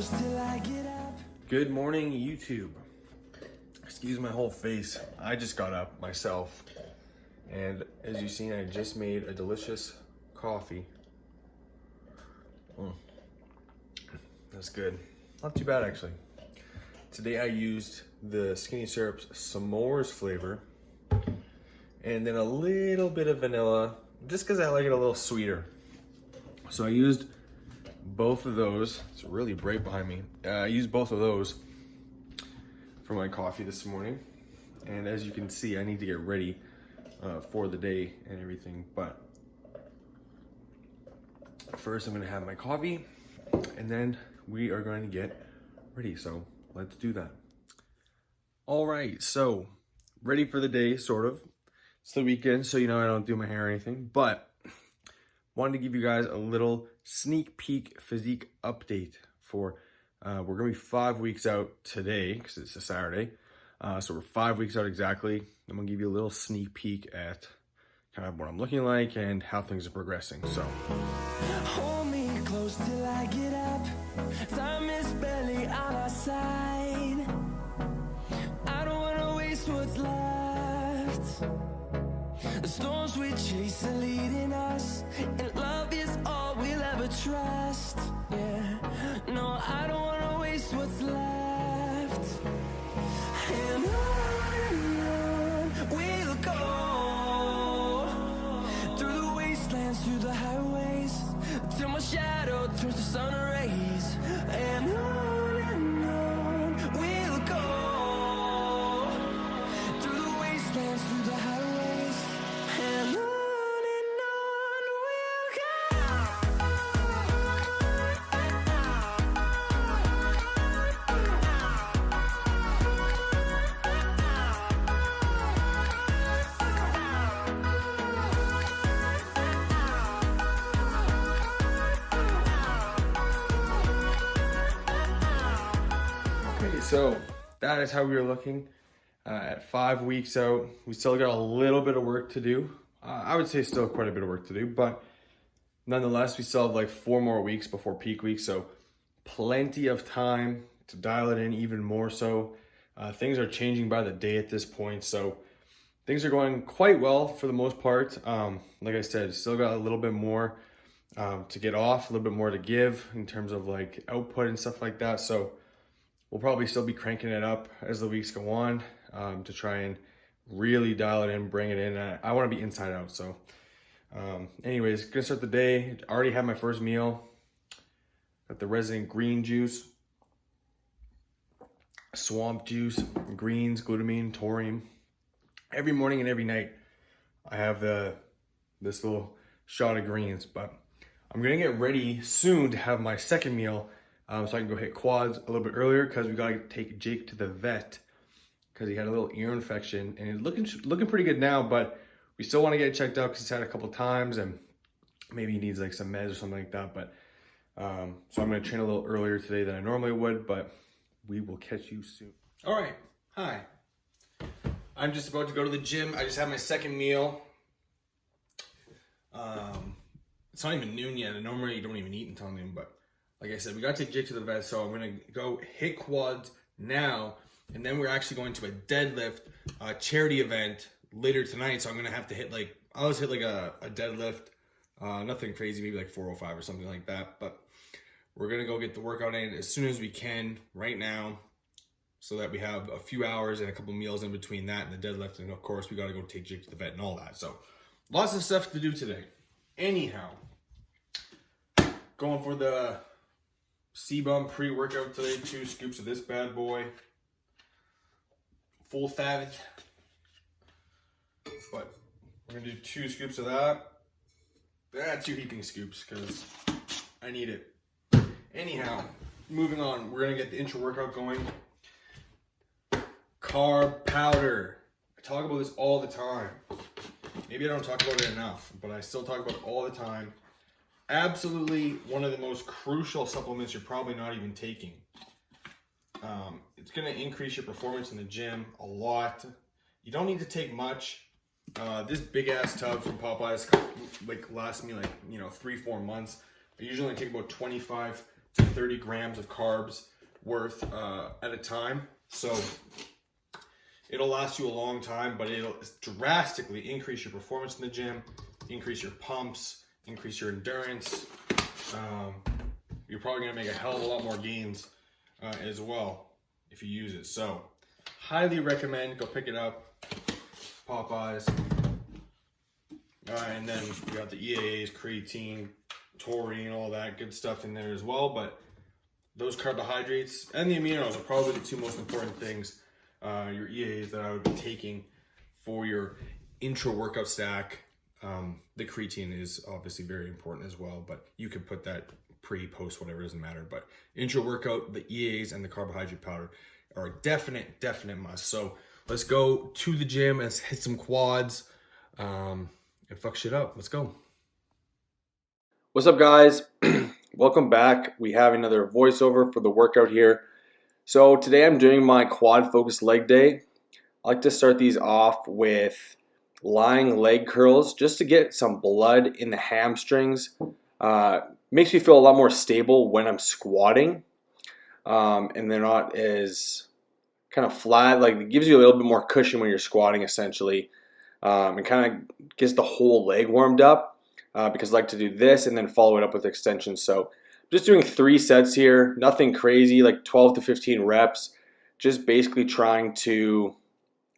close till I get up. Good morning, YouTube. Excuse my whole face. I just got up myself, and as you've seen, I just made a delicious coffee. That's good. Not too bad, actually. Today I used the Skinny Syrup's s'mores flavor, and then a little bit of vanilla, just because I like it a little sweeter. So I used both of those. It's really bright behind me. I used both of those for my coffee this morning. And as you can see, I need to get ready for the day and everything. But first I'm gonna have my coffee, and then we are going to get ready. So let's do that. All right, so ready for the day, sort of. It's the weekend, so you know I don't do my hair or anything, but wanted to give you guys a little sneak peek physique update for, we're gonna be 5 weeks out today, because it's a Saturday. So we're 5 weeks out exactly. I'm gonna give you a little sneak peek at kind of what I'm looking like and how things are progressing, so. Hold me close till I get up. Time is barely on our side. I don't wanna waste what's left. The storms we chase are leading us, and love is all we'll ever trust. Yeah, no, I don't wanna waste what's left. And on we'll go, through the wastelands, through the highways, till my shadow turns to sun rays. And on we'll go, through the wastelands, through the highways, and on we'll go. Okay, so that is how we are looking at 5 weeks out. We still got a little bit of work to do. I would say still quite a bit of work to do, but nonetheless, we still have like 4 more weeks before peak week, so plenty of time to dial it in even more so. Things are changing by the day at this point, so things are going quite well for the most part. Like I said, still got a little bit more to get off, a little bit more to give in terms of like output and stuff like that. So we'll probably still be cranking it up as the weeks go on to try and really dial it in, bring it in. I want to be inside out. So anyways, gonna start the day. Already had my first meal. Got the resident green juice, swamp juice, greens, glutamine, taurine. Every morning and every night I have this little shot of greens, but I'm gonna get ready soon to have my second meal, so I can go hit quads a little bit earlier, because we gotta take Jake to the vet because he had a little ear infection, and it's looking pretty good now, but we still want to get it checked out because he's had a couple times and maybe he needs like some meds or something like that. But so I'm gonna train a little earlier today than I normally would, but we will catch you soon. All right, hi. I'm just about to go to the gym. I just had my second meal. It's not even noon yet, and normally you don't even eat until noon, but like I said, we gotta take Jake to the vet, so I'm gonna go hit quads now, and then we're actually going to a deadlift charity event later tonight, so I'm gonna have to hit like, I'll just hit like a deadlift, nothing crazy, maybe like 405 or something like that, but we're gonna go get the workout in as soon as we can right now, so that we have a few hours and a couple meals in between that and the deadlift, and of course we gotta go take Jake to the vet and all that, so lots of stuff to do today. Anyhow, going for the C-Bum pre-workout today, 2 scoops of this bad boy, full fat, but we're gonna do 2 scoops of that. 2 heaping scoops, because I need it. Anyhow, moving on, we're gonna get the intro workout going. Carb Powder. I talk about this all the time. Maybe I don't talk about it enough, but I still talk about it all the time. Absolutely one of the most crucial supplements you're probably not even taking. It's going to increase your performance in the gym a lot. You don't need to take much. This big ass tub from Popeyes like lasts me like 3-4 months. I usually only take about 25 to 30 grams of carbs worth at a time. So it'll last you a long time, but it'll drastically increase your performance in the gym, increase your pumps, increase your endurance. You're probably gonna make a hell of a lot more gains as well if you use it. So highly recommend, go pick it up, Popeyes. And then we got the EAAs, creatine, taurine, all that good stuff in there as well. But those carbohydrates and the aminos are probably the two most important things, your EAAs, that I would be taking for your intra-workout stack. The creatine is obviously very important as well, but you can put that pre, post, whatever, it doesn't matter. But intra-workout, the EAAs and the carbohydrate powder are a definite must. So let's go to the gym and hit some quads and fuck shit up. Let's go. What's up, guys? Welcome back. We have another voiceover for the workout here. So today I'm doing my quad focused leg day. I like to start these off with lying leg curls just to get some blood in the hamstrings. Makes me feel a lot more stable when I'm squatting, and they're not as kind of flat. Like, it gives you a little bit more cushion when you're squatting, essentially, and kind of gets the whole leg warmed up, because I like to do this and then follow it up with extensions. So I'm just doing 3 sets here, nothing crazy, like 12 to 15 reps, just basically trying to,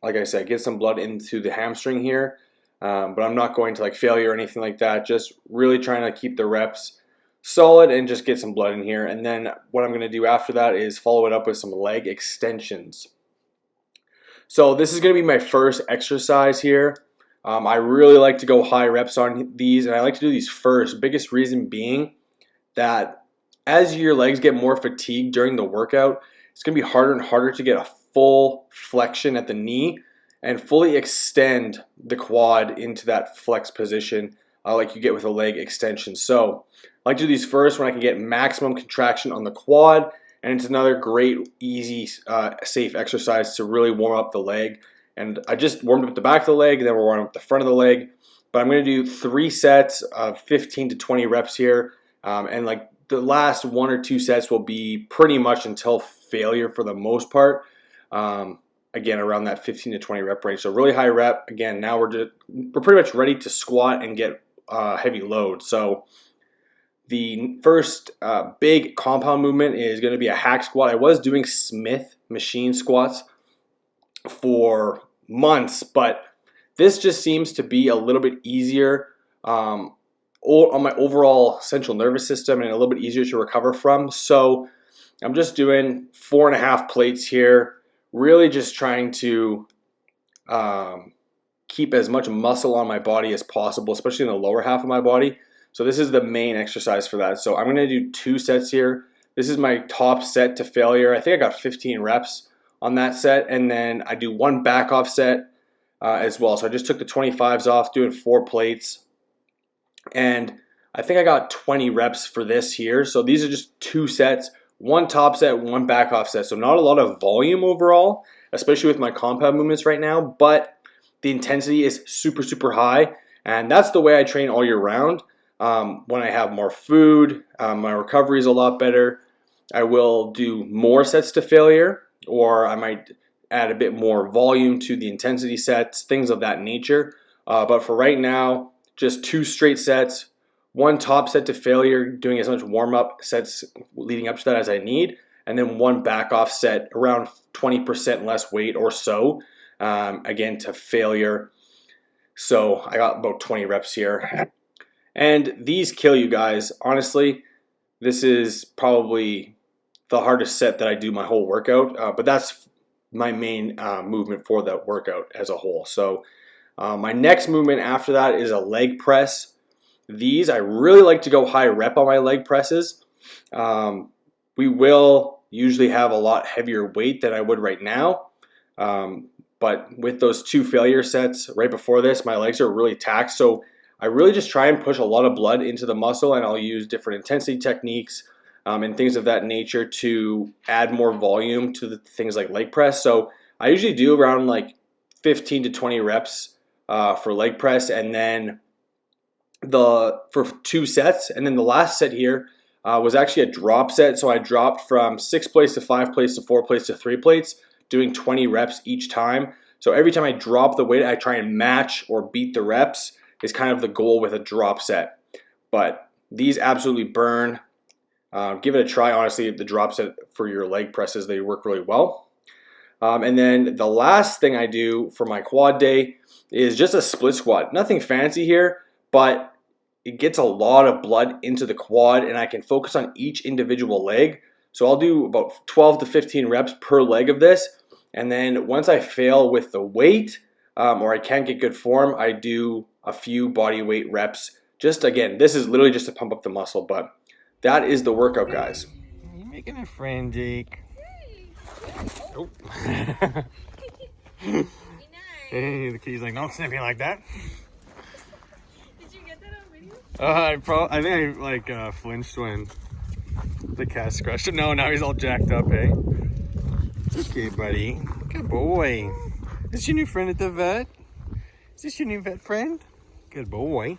like I said, get some blood into the hamstring here, but I'm not going to like failure or anything like that, just really trying to keep the reps solid and just get some blood in here. And then what I'm going to do after that is follow it up with some leg extensions. So this is going to be my first exercise here. I really like to go high reps on these, and I like to do these first. Biggest reason being that as your legs get more fatigued during the workout, it's going to be harder and harder to get a full flexion at the knee and fully extend the quad into that flex position like you get with a leg extension. So I like to do these first when I can get maximum contraction on the quad, and it's another great, easy, safe exercise to really warm up the leg. And I just warmed up the back of the leg, then we're warming up the front of the leg. But I'm going to do 3 sets of 15 to 20 reps here, and like the last 1 or 2 sets will be pretty much until failure for the most part. Again, around that 15 to 20 rep range. So really high rep. Again, now we're pretty much ready to squat and get heavy load. So the first big compound movement is going to be a hack squat. I was doing Smith machine squats for months, but this just seems to be a little bit easier on my overall central nervous system and a little bit easier to recover from. So I'm just doing 4.5 plates here, really just trying to keep as much muscle on my body as possible, especially in the lower half of my body. So this is the main exercise for that. So I'm going to do 2 sets here. This is my top set to failure. I think I got 15 reps on that set, and then I do 1 back off set as well. So I just took the 25s off, doing 4 plates, and I think I got 20 reps for this here. So these are just 2 sets, 1 top set, 1 back off set. So not a lot of volume overall, especially with my compound movements right now, but the intensity is super, super high, and that's the way I train all year round. When I have more food, my recovery is a lot better. I will do more sets to failure, or I might add a bit more volume to the intensity sets, things of that nature. But for right now, just 2 straight sets, 1 top set to failure, doing as much warm-up sets leading up to that as I need, and then 1 back off set, around 20% less weight or so, again to failure. So I got about 20 reps here. And these kill you guys. Honestly, this is probably the hardest set that I do my whole workout, but that's my main movement for the workout as a whole. So my next movement after that is a leg press. These, I really like to go high rep on my leg presses. We will usually have a lot heavier weight than I would right now, but with those 2 failure sets right before this, my legs are really taxed. So I really just try and push a lot of blood into the muscle, and I'll use different intensity techniques and things of that nature to add more volume to the things like leg press. So I usually do around like 15 to 20 reps for leg press, and then for 2 sets, and then the last set here, was actually a drop set. So I dropped from 6 plates to 5 plates to 4 plates to 3 plates, doing 20 reps each time. So every time I drop the weight, I try and match or beat the reps is kind of the goal with a drop set. But these absolutely burn. Give it a try. Honestly, the drop set for your leg presses, they work really well. And then the last thing I do for my quad day is just a split squat. Nothing fancy here, but it gets a lot of blood into the quad and I can focus on each individual leg. So I'll do about 12 to 15 reps per leg of this. And then once I fail with the weight or I can't get good form, I do a few body weight reps. Just again, this is literally just to pump up the muscle, but that is the workout, guys. You're making a friend, Jake. Oh. Hey, the kitty's like, don't snip me like that. Did you get that on video? I think I flinched when the cat scratched him. No, now he's all jacked up, eh? Okay, buddy. Good boy. Is this your new friend at the vet? Is this your new vet friend? Good boy.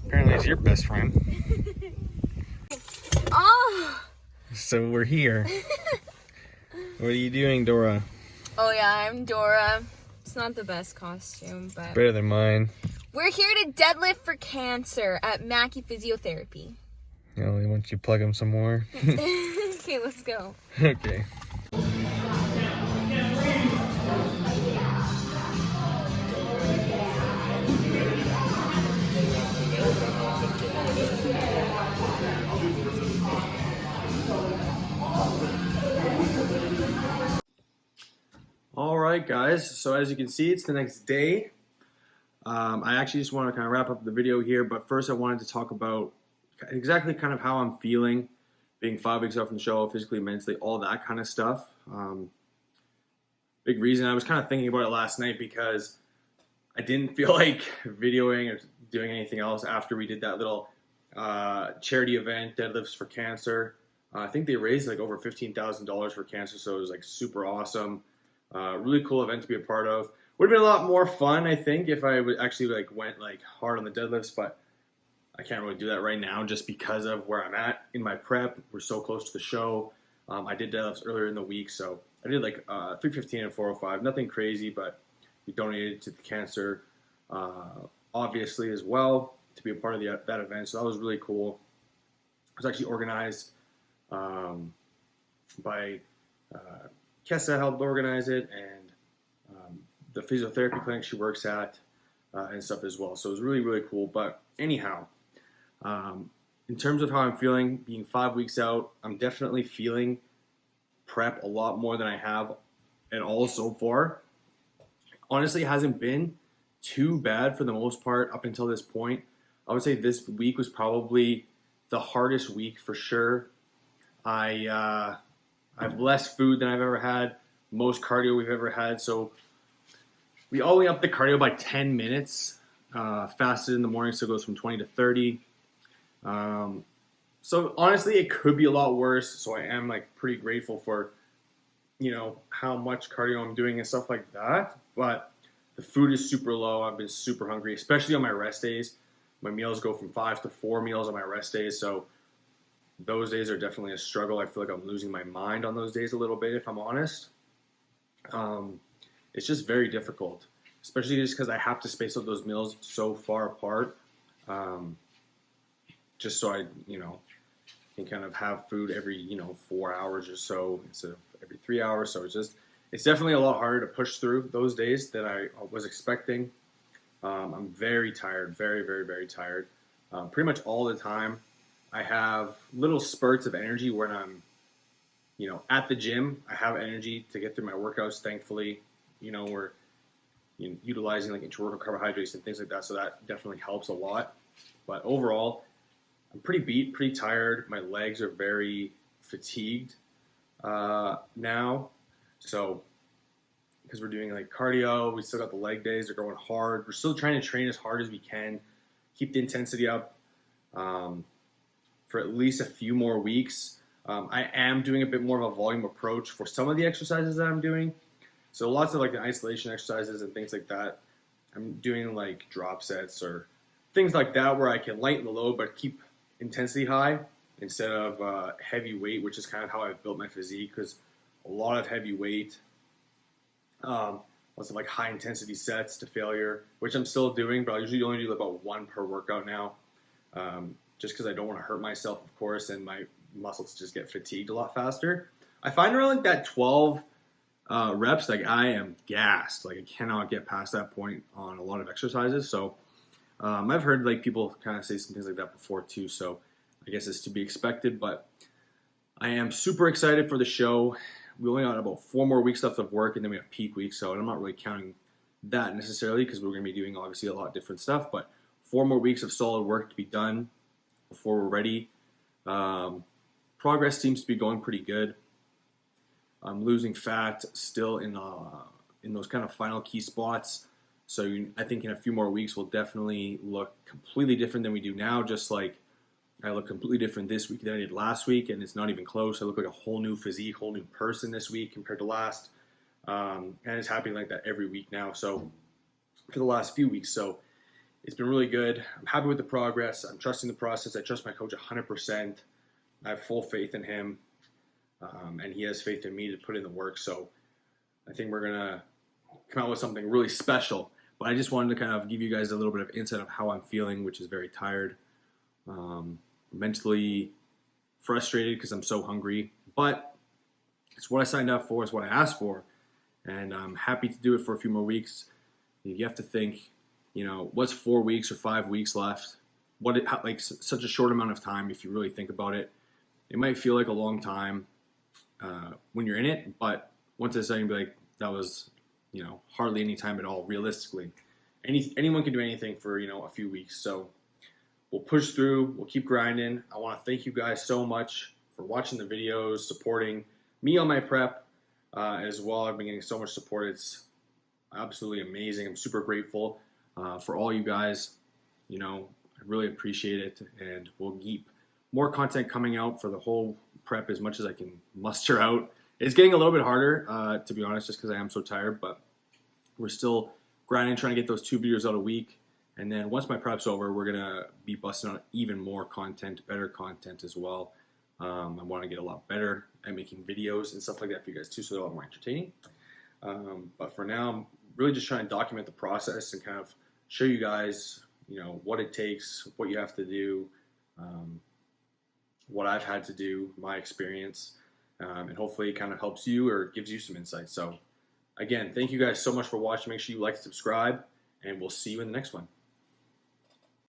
Apparently it's your best friend. Oh! So we're here. What are you doing, Dora? Oh yeah, I'm Dora. It's not the best costume, but Better than mine. we're here to deadlift for cancer at Mackey Physiotherapy. Oh, why don't you plug him some more? Okay, let's go. Okay. All right, guys. So as you can see, it's the next day. I actually just want to kind of wrap up the video here, but first I wanted to talk about exactly kind of how I'm feeling, being 5 weeks out from the show, physically, mentally, all that kind of stuff. Big reason I was kind of thinking about it last night because I didn't feel like videoing or doing anything else after we did that little charity event, Deadlifts for Cancer. I think they raised like over $15,000 for cancer, so it was like super awesome. Really cool event to be a part of. Would have been a lot more fun, I think, if I would actually went hard on the deadlifts, but I can't really do that right now just because of where I'm at in my prep. We're so close to the show. I did deadlifts earlier in the week, so I did 315 and 405. Nothing crazy, but we donated to the cancer, obviously, as well, to be a part of that event. So that was really cool. It was actually organized by Kessa helped organize it, and the physiotherapy clinic she works at and stuff as well. So it was really, really cool. But anyhow, in terms of how I'm feeling, being 5 weeks out, I'm definitely feeling prep a lot more than I have at all so far. Honestly, it hasn't been too bad for the most part up until this point. I would say this week was probably the hardest week for sure. I have less food than I've ever had, most cardio we've ever had. So we only up the cardio by 10 minutes. Fasted in the morning, so it goes from 20 to 30. So honestly, it could be a lot worse. So I am pretty grateful for, how much cardio I'm doing and stuff like that. But the food is super low. I've been super hungry, especially on my rest days. My meals go from 5 to 4 meals on my rest days. So those days are definitely a struggle. I feel like I'm losing my mind on those days a little bit, if I'm honest. It's just very difficult, especially just because I have to space out those meals so far apart, just so I, can kind of have food every, 4 hours or so instead of every 3 hours. So it's definitely a lot harder to push through those days than I was expecting. I'm very tired, very, very, very tired. Pretty much all the time. I have little spurts of energy when I'm, at the gym. I have energy to get through my workouts, thankfully. We're utilizing intra-workout carbohydrates and things like that, so that definitely helps a lot. But overall, I'm pretty beat, pretty tired. My legs are very fatigued now. So, because we're doing cardio, we still got the leg days. They're going hard. We're still trying to train as hard as we can, keep the intensity up for at least a few more weeks. I am doing a bit more of a volume approach for some of the exercises that I'm doing. So lots of the isolation exercises and things like that. I'm doing drop sets or things like that where I can lighten the load but keep intensity high instead of heavy weight, which is kind of how I've built my physique, because a lot of heavy weight, lots of like high intensity sets to failure, which I'm still doing, but I usually only do about 1 per workout now, just because I don't want to hurt myself, of course, and my muscles just get fatigued a lot faster. I find around like that 12 reps, like I am gassed. Like I cannot get past that point on a lot of exercises. So I've heard like people kind of say some things like that before too. So I guess it's to be expected, but I am super excited for the show. We only got about 4 more weeks left of work, and then we have peak week. So I'm not really counting that necessarily, because we're going to be doing obviously a lot of different stuff, but 4 more weeks of solid work to be done before we're ready. Progress seems to be going pretty good. I'm losing fat still in those kind of final key spots. So I think in a few more weeks we'll definitely look completely different than we do now. Just like I look completely different this week than I did last week, and it's not even close. I look like a whole new physique, whole new person this week compared to last. And it's happening like that every week now. So for the last few weeks, so it's been really good. I'm happy with the progress. I'm trusting the process. I trust my coach 100%. I have full faith in him. And he has faith in me to put in the work. So I think we're going to come out with something really special. But I just wanted to kind of give you guys a little bit of insight of how I'm feeling, which is very tired, mentally frustrated because I'm so hungry. But it's what I signed up for. It's what I asked for. And I'm happy to do it for a few more weeks. You have to think, what's 4 weeks or 5 weeks left? Like such a short amount of time if you really think about it. It might feel like a long time when you're in it, but once it's done, you'll be like, that was, hardly any time at all, realistically. Anyone can do anything for, a few weeks. So we'll push through. We'll keep grinding. I want to thank you guys so much for watching the videos, supporting me on my prep as well. I've been getting so much support. It's absolutely amazing. I'm super grateful for all you guys. I really appreciate it, and we'll keep more content coming out for the whole prep as much as I can muster out. It's getting a little bit harder, to be honest, just because I am so tired, but we're still grinding, trying to get those 2 videos out a week. And then once my prep's over, we're going to be busting out even more content, better content as well. I want to get a lot better at making videos and stuff like that for you guys too, so they're a lot more entertaining. But for now, I'm really just trying to document the process and kind of show you guys, what it takes, what you have to do, what I've had to do, my experience, and hopefully it kind of helps you or gives you some insight. So again, thank you guys so much for watching. Make sure you like and subscribe, and we'll see you in the next one.